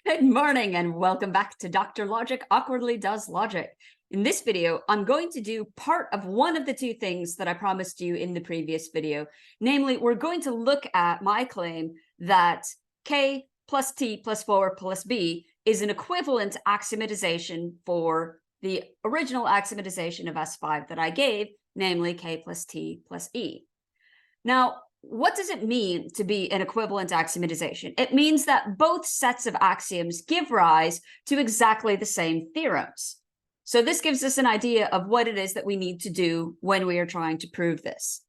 Good morning and welcome back to Dr. Logic Awkwardly Does Logic. In this video, I'm going to do part of one of the two things that I promised you in the previous video. Namely, we're going to look at my claim that k plus t plus 4 plus b is an equivalent axiomatization for the original axiomatization of S5 that I gave, namely k plus t plus e. Now, what does it mean to be an equivalent axiomatization? It means that both sets of axioms give rise to exactly the same theorems. So this gives us an idea of what it is that we need to do when we are trying to prove this.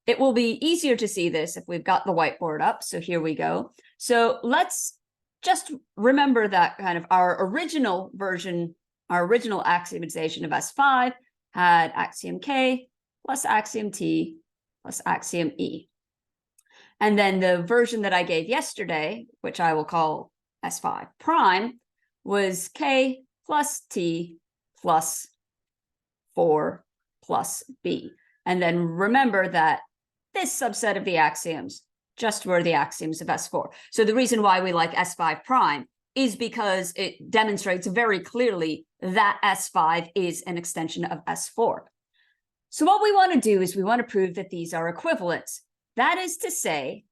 It will be easier to see this if we've got the whiteboard up. So here we go. So let's just remember that kind of our original version, our original axiomatization of S5 had axiom K plus axiom T plus axiom E. And then the version that I gave yesterday, which I will call S5 prime, was K plus T plus 4 plus B. And then remember that this subset of the axioms just were the axioms of S4. So the reason why we like S5 prime is because it demonstrates very clearly that S5 is an extension of S4. So what we want to do is we want to prove that these are equivalents. That is to say,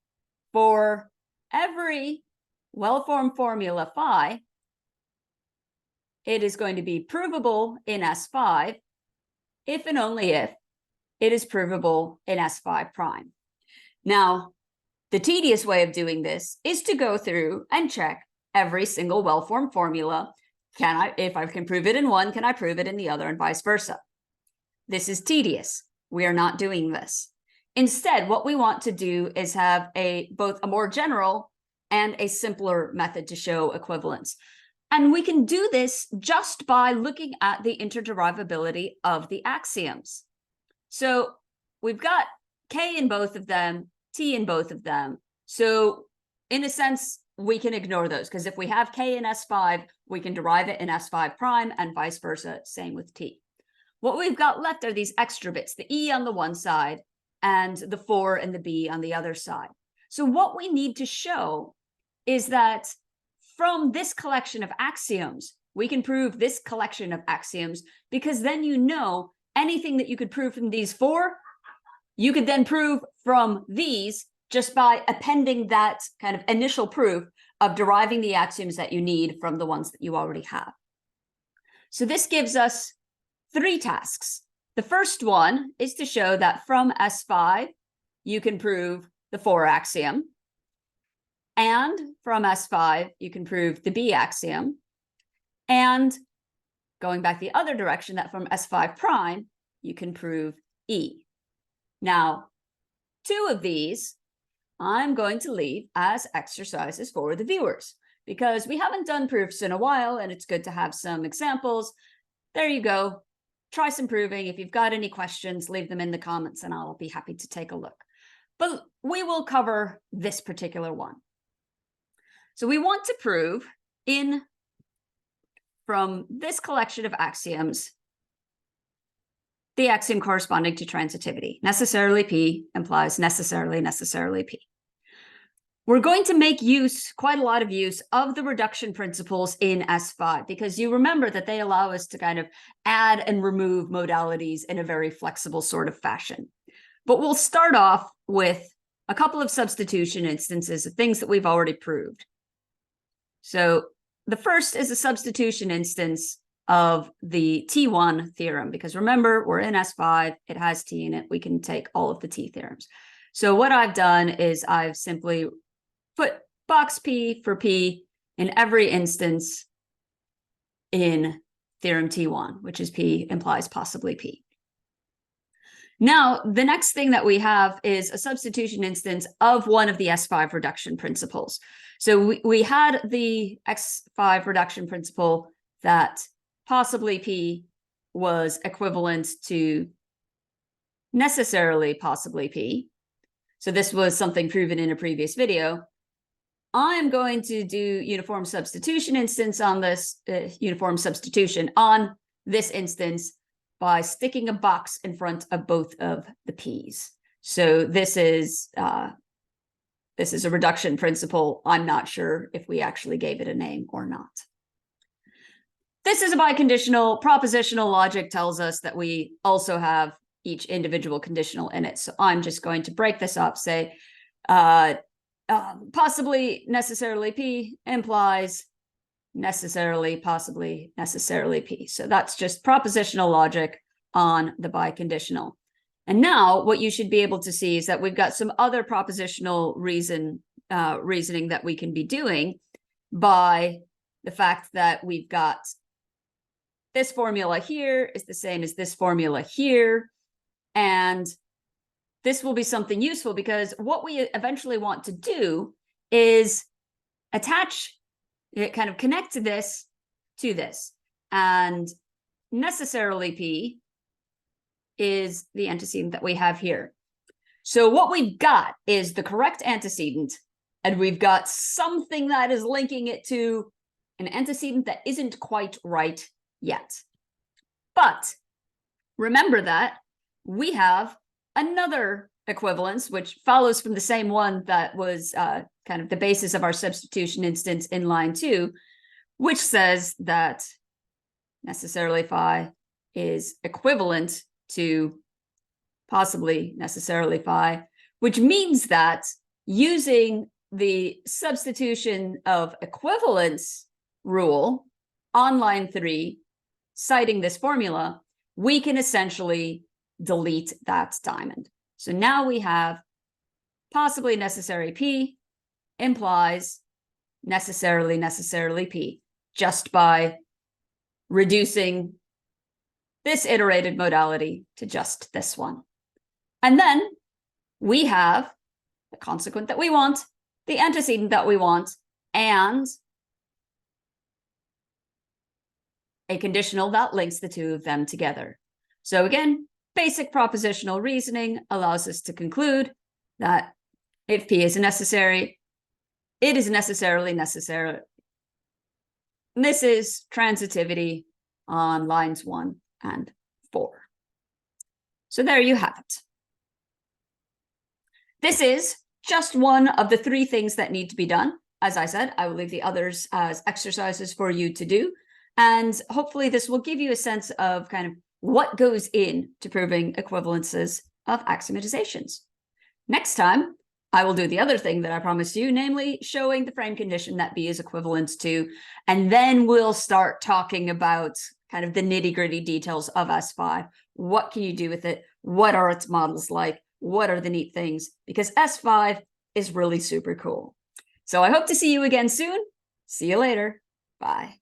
for every well-formed formula phi, it is going to be provable in S5 if and only if it is provable in S5 prime. Now, the tedious way of doing this is to go through and check every single well-formed formula. If I can prove it in one, can I prove it in the other, and vice versa? This is tedious. We are not doing this. Instead, what we want to do is have both a more general and a simpler method to show equivalence. And we can do this just by looking at the interderivability of the axioms. So we've got K in both of them, T in both of them. So in a sense, we can ignore those, because if we have K in S5, we can derive it in S5 prime and vice versa, same with T. What we've got left are these extra bits, the E on the one side and the 4 and the B on the other side. So what we need to show is that from this collection of axioms, we can prove this collection of axioms, because then you know anything that you could prove from these 4, you could then prove from these just by appending that kind of initial proof of deriving the axioms that you need from the ones that you already have. So this gives us 3 tasks. The first one is to show that from S5, you can prove the 4 axiom. And from S5, you can prove the B axiom. And going back the other direction, that from S5 prime, you can prove E. Now, 2 of these, I'm going to leave as exercises for the viewers, because we haven't done proofs in a while, and it's good to have some examples. There you go. Try some proving. If you've got any questions, leave them in the comments and I'll be happy to take a look. But we will cover this particular one. So we want to prove from this collection of axioms, the axiom corresponding to transitivity. Necessarily P implies necessarily P. We're going to make quite a lot of use of the reduction principles in S5, because you remember that they allow us to kind of add and remove modalities in a very flexible sort of fashion. But we'll start off with a couple of substitution instances of things that we've already proved. So the first is a substitution instance of the T1 theorem, because remember, we're in S5, it has T in it, we can take all of the T theorems. So what I've done is I've simply put box P for P in every instance in theorem T1, which is P implies possibly P. Now, the next thing that we have is a substitution instance of one of the S5 reduction principles. So we had the S5 reduction principle that possibly P was equivalent to necessarily possibly P. So this was something proven in a previous video. I'm going to do uniform substitution instance on this, uniform substitution on this instance by sticking a box in front of both of the P's. So this is this is a reduction principle. I'm not sure if we actually gave it a name or not. This is a biconditional. Propositional logic tells us that we also have each individual conditional in it. So I'm just going to break this up, say possibly, necessarily P implies necessarily, possibly, necessarily P. So that's just propositional logic on the biconditional. And now what you should be able to see is that we've got some other propositional reasoning that we can be doing by the fact that we've got this formula here is the same as this formula here. And this will be something useful because what we eventually want to do is attach, kind of connect this to this. And necessarily P is the antecedent that we have here. So what we've got is the correct antecedent, and we've got something that is linking it to an antecedent that isn't quite right yet. But remember that we have another equivalence, which follows from the same one that was kind of the basis of our substitution instance in line 2, which says that necessarily phi is equivalent to possibly necessarily phi, which means that using the substitution of equivalence rule on line 3, citing this formula, we can essentially delete that diamond. So now we have possibly necessary P implies necessarily P, just by reducing this iterated modality to just this one. And then we have the consequent that we want, the antecedent that we want, and a conditional that links the two of them together. So again, basic propositional reasoning allows us to conclude that if P is necessary, it is necessarily necessary. And this is transitivity on lines 1 and 4. So there you have it. This is just one of the 3 things that need to be done. As I said, I will leave the others as exercises for you to do. And hopefully this will give you a sense of kind of what goes into proving equivalences of axiomatizations. Next time, I will do the other thing that I promised you, namely showing the frame condition that B is equivalent to, and then we'll start talking about kind of the nitty-gritty details of S5. What can you do with it? What are its models like? What are the neat things? Because S5 is really super cool. So I hope to see you again soon. See you later. Bye.